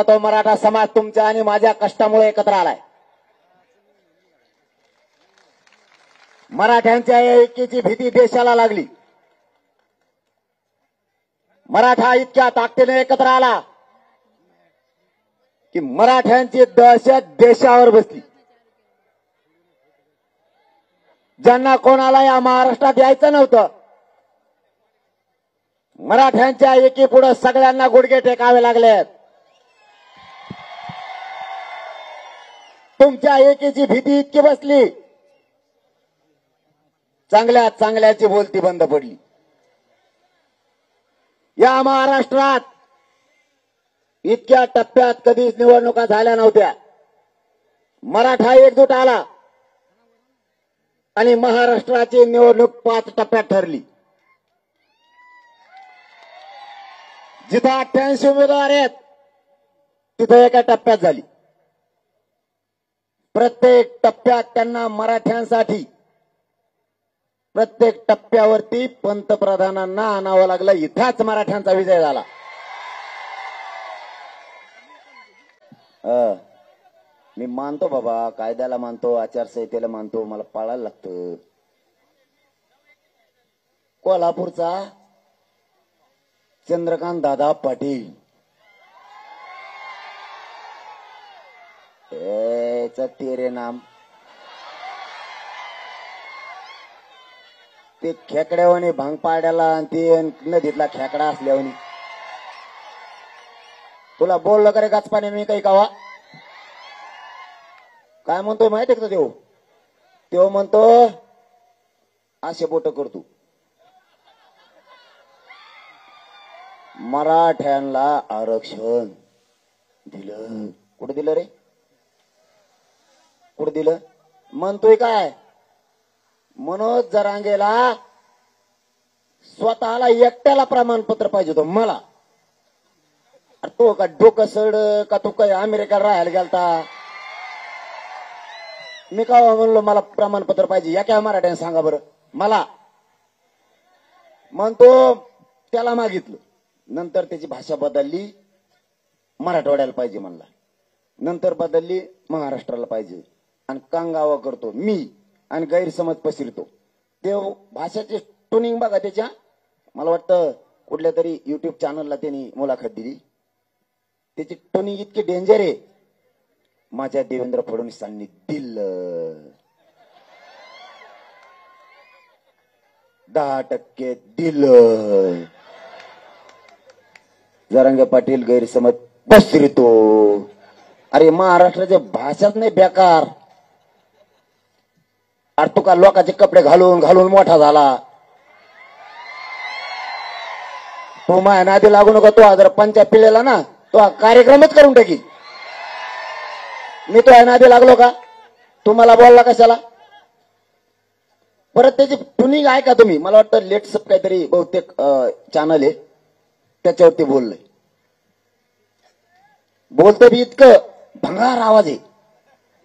तो मराठा समाज तुमच्या आणि माझ्या कष्टामुळे एकत्र आलाय. मराठ्यांच्या एकीची भीती देशाला लागली. मराठा इतक्या ताकदीने एकत्र आला की मराठ्यांची दहशत देशावर बसली. ज्यांना कोणाला या महाराष्ट्रात यायचं नव्हतं, मराठ्यांच्या एकीपुढे सगळ्यांना गुडघे टेकावे लागलेत. तुमच्या एकीची भीती इतकी बसली, चांगल्या चांगल्याची बोलती बंद पडली. या महाराष्ट्रात इतक्या टप्प्यात कधीच निवडणुका झाल्या नव्हत्या. मराठा एकजूट आला आणि महाराष्ट्राची निवडणूक 5 टप्प्यात ठरली. जिथं 88 उमेदवार आहेत तिथं एका टप्प्यात झाली. प्रत्येक टप्प्यात त्यांना मराठ्यांसाठी प्रत्येक टप्प्यावरती पंतप्रधानांना आणावं लागलं. इथंच मराठ्यांचा विजय झाला. मी मानतो बाबा, कायद्याला मानतो, आचारसंहितेला मानतो, मला पाळायला लागतं. कोल्हापूरचा चंद्रकांत दादा पाटील तेरे नाम ते खेकड्यावानी भांग पाड्याला आणि ते नदीतला खेकडा असल्यावानी तुला बोललं का रे गाचपाने मी काही कावा काय म्हणतोय माहितीये का तेव्हा म्हणतो असे बोट करतो. मराठ्यांना आरक्षण दिलं. कुठं दिलं रे? कुठं दिलं? म्हणतोय काय? मनोज जरांगेला स्वतःला एकट्याला प्रमाणपत्र पाहिजे होतं. मला तो का डोकं सड का तू काय अमेरिकेला राहायला गेलता? मी का म्हणलो मला प्रमाणपत्र पाहिजे? या काय मराठ्याने सांगा बरं मला. म्हणतो त्याला मागितलं. नंतर त्याची भाषा बदलली, मराठवाड्याला पाहिजे म्हणला. नंतर बदलली, महाराष्ट्राला पाहिजे. आणि कांगावा करतो मी आणि गैरसमज पसरतो. ते भाषेचे ट्युनिंग बघा त्याच्या. मला वाटतं कुठल्या तरी युट्यूब चॅनलला त्यांनी मुलाखत दिली. त्याची ट्युनिंग इतकी डेंजर आहे. माझ्या देवेंद्र फडणवीसांनी दिलं 10% दिलं. जरांगे पाटील गैरसमज पसरतो. अरे महाराष्ट्राच्या भाषाच नाही बेकार. अरे तू का लोकांचे कपडे घालून घालून मोठा झाला. तो माझ्या नादी लागू नको. तो जर पंचा पिलेला ना तो कार्यक्रमच करून टाकी. मी तो नादी लागलो का? तुम्हाला बोलला कशाला? परत त्याची ट्युनिंग आहे का तुम्ही? मला वाटतं लेट्स काहीतरी बहुतेक चॅनल आहे त्याच्यावरती बोललंय. बोलतो बी इतकं भंगार आवाज आहे.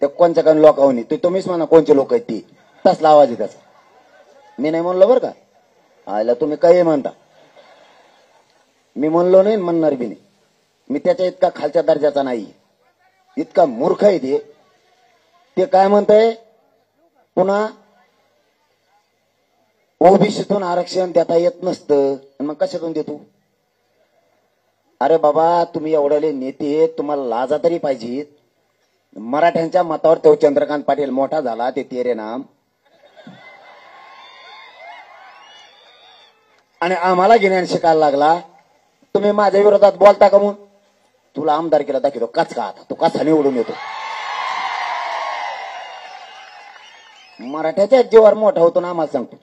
ते कोणच्या काही लोकांनी तुम्हीच म्हणा कोणचे लोक आहेत ते तसला आवाज आहे त्याचा. मी नाही म्हणलो बरं का. आयला तुम्ही काही म्हणता. मी म्हणलो नाही, म्हणणार बी नाही. मी त्याच्या इतका खालच्या दर्जाचा नाही. इतका मूर्ख आहे ते काय म्हणतंय पुन्हा ओबीसीतून आरक्षण देता येत नसतं. मग कशातून देतो? अरे बाबा तुम्ही एवढे नेते, तुम्हाला लाजा तरी पाहिजे. मराठ्यांच्या मतावर तो चंद्रकांत पाटील मोठा झाला. ते तेरे नाम आणि आम्हाला घेण्याने शिकायला लागला. तुम्ही माझ्या विरोधात बोलता का? म्हणून तुला आमदार केला दाखवतो कच का आता तू कसा निवडून येतो. मराठ्याच्या जीवावर मोठा होतो ना आम्हाला सांगतो.